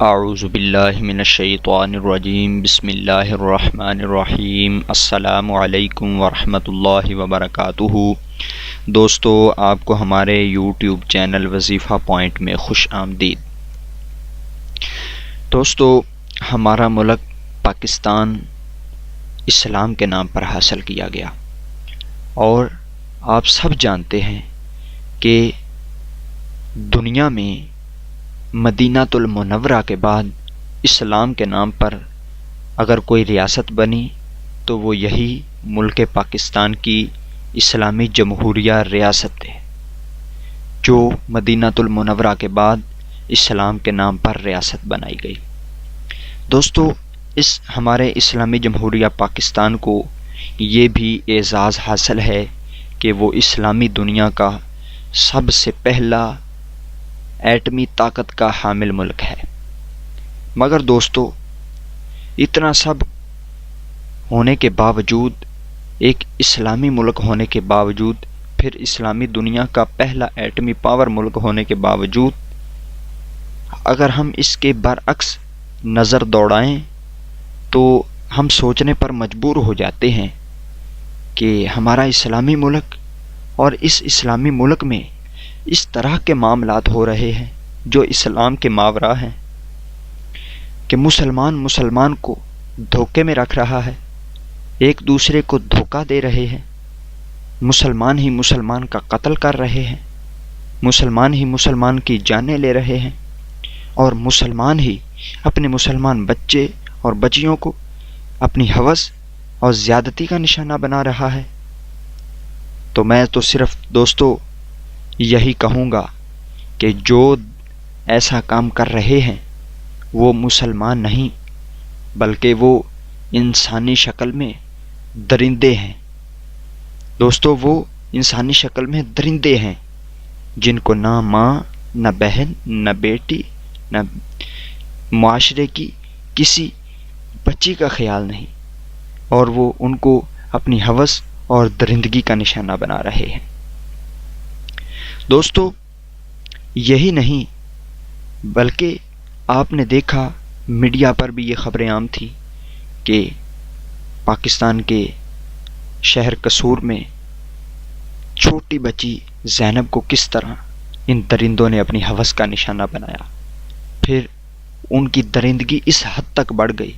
اعوذ باللہ من الشیطان الرجیم بسم اللہ الرحمن الرحیم السلام علیکم ورحمۃ اللہ وبرکاتہ۔ دوستو، آپ کو ہمارے یوٹیوب چینل وظیفہ پوائنٹ میں خوش آمدید۔ دوستو، ہمارا ملک پاکستان اسلام کے نام پر حاصل کیا گیا، اور آپ سب جانتے ہیں کہ دنیا میں مدینۃ المنورہ کے بعد اسلام کے نام پر اگر کوئی ریاست بنی تو وہ یہی ملک پاکستان کی اسلامی جمہوریہ ریاست ہے، جو مدینۃ المنورہ کے بعد اسلام کے نام پر ریاست بنائی گئی۔ دوستو، اس ہمارے اسلامی جمہوریہ پاکستان کو یہ بھی اعزاز حاصل ہے کہ وہ اسلامی دنیا کا سب سے پہلا ایٹمی طاقت کا حامل ملک ہے۔ مگر دوستو، اتنا سب ہونے کے باوجود، ایک اسلامی ملک ہونے کے باوجود، پھر اسلامی دنیا کا پہلا ایٹمی پاور ملک ہونے کے باوجود، اگر ہم اس کے برعکس نظر دوڑائیں تو ہم سوچنے پر مجبور ہو جاتے ہیں کہ ہمارا اسلامی ملک اور اس اسلامی ملک میں اس طرح کے معاملات ہو رہے ہیں جو اسلام کے ماوراء ہیں، کہ مسلمان کو دھوکے میں رکھ رہا ہے، ایک دوسرے کو دھوکہ دے رہے ہیں، مسلمان ہی مسلمان کا قتل کر رہے ہیں، مسلمان ہی مسلمان کی جانیں لے رہے ہیں، اور مسلمان ہی اپنے مسلمان بچے اور بچیوں کو اپنی ہوس اور زیادتی کا نشانہ بنا رہا ہے۔ تو میں تو صرف دوستو یہی کہوں گا کہ جو ایسا کام کر رہے ہیں وہ مسلمان نہیں، بلکہ وہ انسانی شکل میں درندے ہیں۔ دوستو، وہ انسانی شکل میں درندے ہیں جن کو نہ ماں، نہ بہن، نہ بیٹی، نہ معاشرے کی کسی بچی کا خیال نہیں، اور وہ ان کو اپنی ہوس اور درندگی کا نشانہ بنا رہے ہیں۔ دوستو، یہی نہیں بلکہ آپ نے دیکھا میڈیا پر بھی یہ خبریں عام تھیں کہ پاکستان کے شہر قصور میں چھوٹی بچی زینب کو کس طرح ان درندوں نے اپنی ہوس کا نشانہ بنایا، پھر ان کی درندگی اس حد تک بڑھ گئی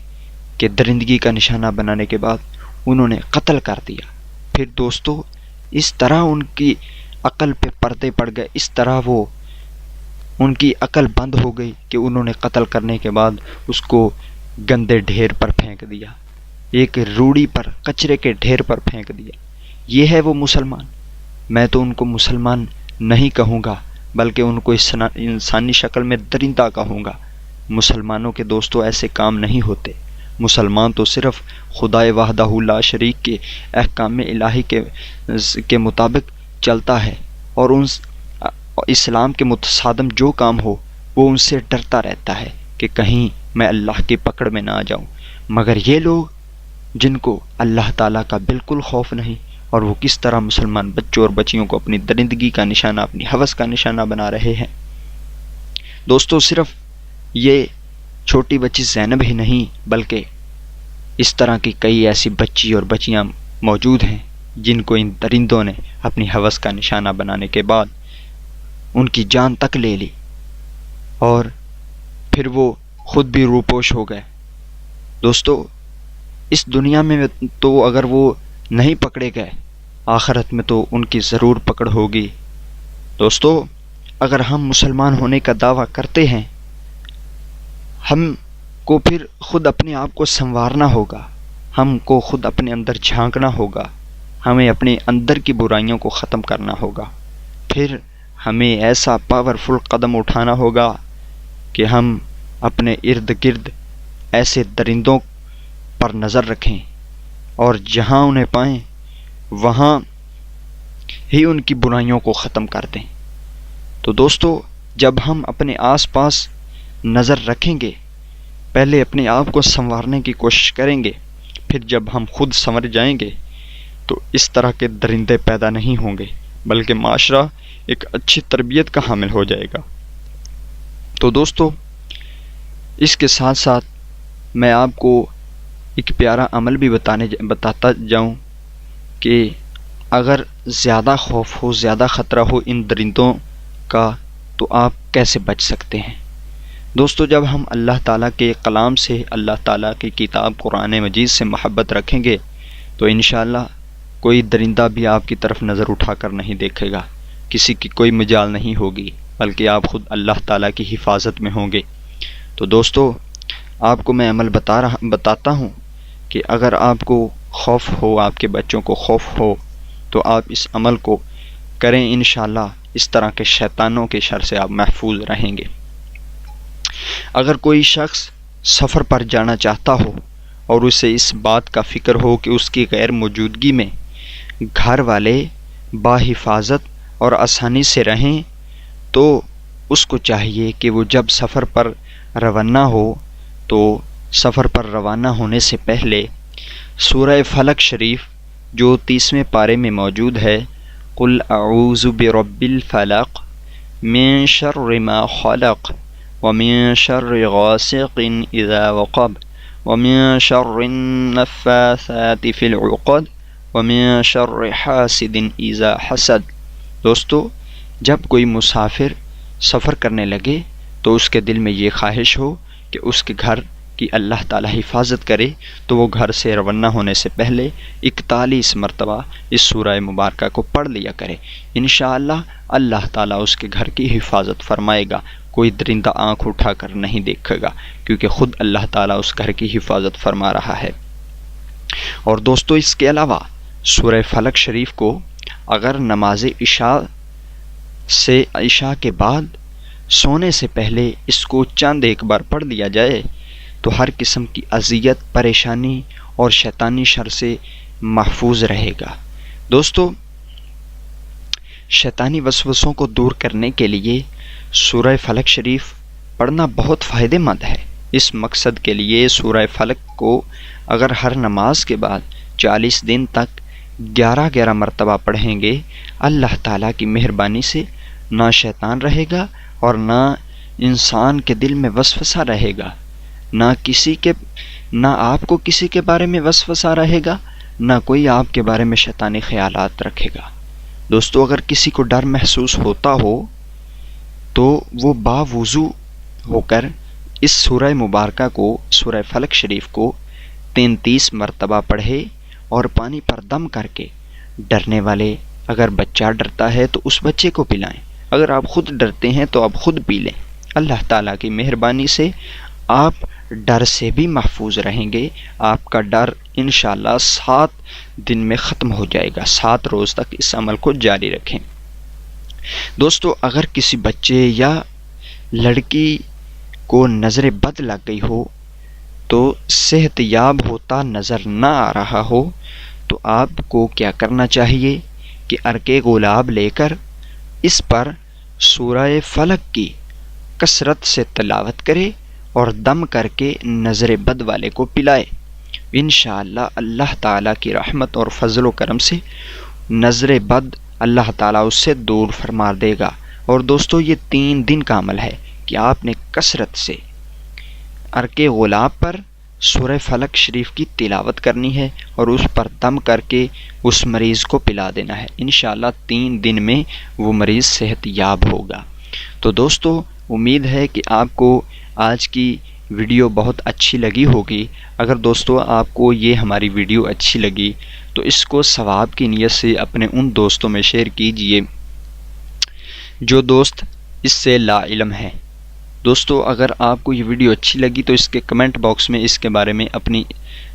کہ درندگی کا نشانہ بنانے کے بعد انہوں نے قتل کر دیا۔ پھر دوستو، اس طرح ان کی عقل پہ پردے پڑ گئے، اس طرح وہ ان کی عقل بند ہو گئی کہ انہوں نے قتل کرنے کے بعد اس کو گندے ڈھیر پر پھینک دیا، ایک روڑی پر، کچرے کے ڈھیر پر پھینک دیا۔ یہ ہے وہ مسلمان؟ میں تو ان کو مسلمان نہیں کہوں گا، بلکہ ان کو انسانی شکل میں درندہ کہوں گا۔ مسلمانوں کے دوستوں ایسے کام نہیں ہوتے۔ مسلمان تو صرف خدائے وحدہ لا شریک کے احکام الہی کے مطابق چلتا ہے، اور ان اسلام کے متصادم جو کام ہو وہ ان سے ڈرتا رہتا ہے کہ کہیں میں اللہ کی پکڑ میں نہ آ جاؤں۔ مگر یہ لوگ جن کو اللہ تعالیٰ کا بالکل خوف نہیں، اور وہ کس طرح مسلمان بچوں اور بچیوں کو اپنی درندگی کا نشانہ، اپنی ہوس کا نشانہ بنا رہے ہیں۔ دوستو، صرف یہ چھوٹی بچی زینب ہی نہیں، بلکہ اس طرح کی کئی ایسی بچی اور بچیاں موجود ہیں جن کو ان درندوں نے اپنی ہوس کا نشانہ بنانے کے بعد ان کی جان تک لے لی، اور پھر وہ خود بھی روپوش ہو گئے۔ دوستو، اس دنیا میں تو اگر وہ نہیں پکڑے گئے، آخرت میں تو ان کی ضرور پکڑ ہوگی۔ دوستو، اگر ہم مسلمان ہونے کا دعویٰ کرتے ہیں، ہم کو پھر خود اپنے آپ کو سنوارنا ہوگا، ہم کو خود اپنے اندر جھانکنا ہوگا، ہمیں اپنے اندر کی برائیوں کو ختم کرنا ہوگا، پھر ہمیں ایسا پاورفل قدم اٹھانا ہوگا کہ ہم اپنے ارد گرد ایسے درندوں پر نظر رکھیں، اور جہاں انہیں پائیں وہاں ہی ان کی برائیوں کو ختم کر دیں۔ تو دوستو، جب ہم اپنے آس پاس نظر رکھیں گے، پہلے اپنے آپ کو سنوارنے کی کوشش کریں گے، پھر جب ہم خود سنور جائیں گے تو اس طرح کے درندے پیدا نہیں ہوں گے، بلکہ معاشرہ ایک اچھی تربیت کا حامل ہو جائے گا۔ تو دوستو، اس کے ساتھ ساتھ میں آپ کو ایک پیارا عمل بھی بتاتا جاؤں کہ اگر زیادہ خوف ہو، زیادہ خطرہ ہو ان درندوں کا، تو آپ کیسے بچ سکتے ہیں۔ دوستو، جب ہم اللہ تعالیٰ کے کلام سے، اللہ تعالیٰ کی کتاب قرآن مجید سے محبت رکھیں گے تو انشاءاللہ کوئی درندہ بھی آپ کی طرف نظر اٹھا کر نہیں دیکھے گا، کسی کی کوئی مجال نہیں ہوگی، بلکہ آپ خود اللہ تعالیٰ کی حفاظت میں ہوں گے۔ تو دوستو، آپ کو میں عمل بتاتا ہوں کہ اگر آپ کو خوف ہو، آپ کے بچوں کو خوف ہو، تو آپ اس عمل کو کریں، انشاءاللہ اس طرح کے شیطانوں کے شر سے آپ محفوظ رہیں گے۔ اگر کوئی شخص سفر پر جانا چاہتا ہو اور اسے اس بات کا فکر ہو کہ اس کی غیر موجودگی میں گھر والے باحفاظت اور آسانی سے رہیں، تو اس کو چاہیے کہ وہ جب سفر پر روانہ ہو تو سفر پر روانہ ہونے سے پہلے سورہ فلق شریف جو 30ویں پارے میں موجود ہے، قل اعوذ برب الفلق من شر ما خلق ومن شر غاسق اذا وقب ومن شر النفاثات في العقد ومن شر حاسد اذا حسد۔ دوستو، جب کوئی مسافر سفر کرنے لگے تو اس کے دل میں یہ خواہش ہو کہ اس کے گھر کی اللہ تعالیٰ حفاظت کرے، تو وہ گھر سے روانہ ہونے سے پہلے 41 مرتبہ اس سورہ مبارکہ کو پڑھ لیا کرے۔ انشاءاللہ اللہ تعالیٰ اس کے گھر کی حفاظت فرمائے گا، کوئی درندہ آنکھ اٹھا کر نہیں دیکھے گا، کیونکہ خود اللہ تعالیٰ اس گھر کی حفاظت فرما رہا ہے۔ اور دوستو، اس کے علاوہ سورہ فلق شریف کو اگر نماز عشاء کے بعد سونے سے پہلے اس کو چند ایک بار پڑھ لیا جائے تو ہر قسم کی اذیت، پریشانی اور شیطانی شر سے محفوظ رہے گا۔ دوستو، شیطانی وسوسوں کو دور کرنے کے لیے سورہ فلق شریف پڑھنا بہت فائدہ مند ہے۔ اس مقصد کے لیے سورہ فلق کو اگر ہر نماز کے بعد 40 دن تک 11 مرتبہ پڑھیں گے، اللہ تعالیٰ کی مہربانی سے نہ شیطان رہے گا اور نہ انسان کے دل میں وسوسہ رہے گا، نہ آپ کو کسی کے بارے میں وسوسہ رہے گا، نہ کوئی آپ کے بارے میں شیطانی خیالات رکھے گا۔ دوستو، اگر کسی کو ڈر محسوس ہوتا ہو تو وہ باوضو ہو کر اس سورہ مبارکہ کو، سورہ فلق شریف کو 33 مرتبہ پڑھے اور پانی پر دم کر کے ڈرنے والے، اگر بچہ ڈرتا ہے تو اس بچے کو پلائیں، اگر آپ خود ڈرتے ہیں تو آپ خود پی لیں۔ اللہ تعالیٰ کی مہربانی سے آپ ڈر سے بھی محفوظ رہیں گے، آپ کا ڈر انشاءاللہ 7 دن میں ختم ہو جائے گا۔ 7 روز تک اس عمل کو جاری رکھیں۔ دوستو، اگر کسی بچے یا لڑکی کو نظر بد لگ گئی ہو تو صحت یاب ہوتا نظر نہ آ رہا ہو، تو آپ کو کیا کرنا چاہیے کہ عرق گلاب لے کر اس پر سورہ فلق کی کثرت سے تلاوت کرے اور دم کر کے نظر بد والے کو پلائے۔ انشاءاللہ اللہ تعالیٰ کی رحمت اور فضل و کرم سے نظر بد اللہ تعالیٰ اس سے دور فرما دے گا۔ اور دوستو، یہ 3 دن کا عمل ہے کہ آپ نے کثرت سے عرق غلاب پر سورہ فلق شریف کی تلاوت کرنی ہے اور اس پر دم کر کے اس مریض کو پلا دینا ہے۔ انشاءاللہ 3 دن میں وہ مریض صحت یاب ہوگا۔ تو دوستو، امید ہے کہ آپ کو آج کی ویڈیو بہت اچھی لگی ہوگی۔ اگر دوستو آپ کو یہ ہماری ویڈیو اچھی لگی تو اس کو ثواب کی نیت سے اپنے ان دوستوں میں شیئر کیجئے جو دوست اس سے لا علم ہیں۔ دوستو، اگر آپ کو یہ ویڈیو اچھی لگی تو اس کے کمنٹ باکس میں اس کے بارے میں اپنی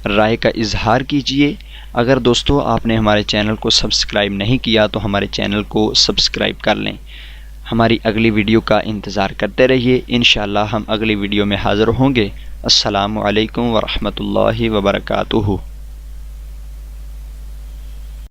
رائے کا اظہار کیجئے۔ اگر دوستو آپ نے ہمارے چینل کو سبسکرائب نہیں کیا تو ہمارے چینل کو سبسکرائب کر لیں۔ ہماری اگلی ویڈیو کا انتظار کرتے رہیے، انشاءاللہ ہم اگلی ویڈیو میں حاضر ہوں گے۔ السلام علیکم ورحمۃ اللہ وبرکاتہ۔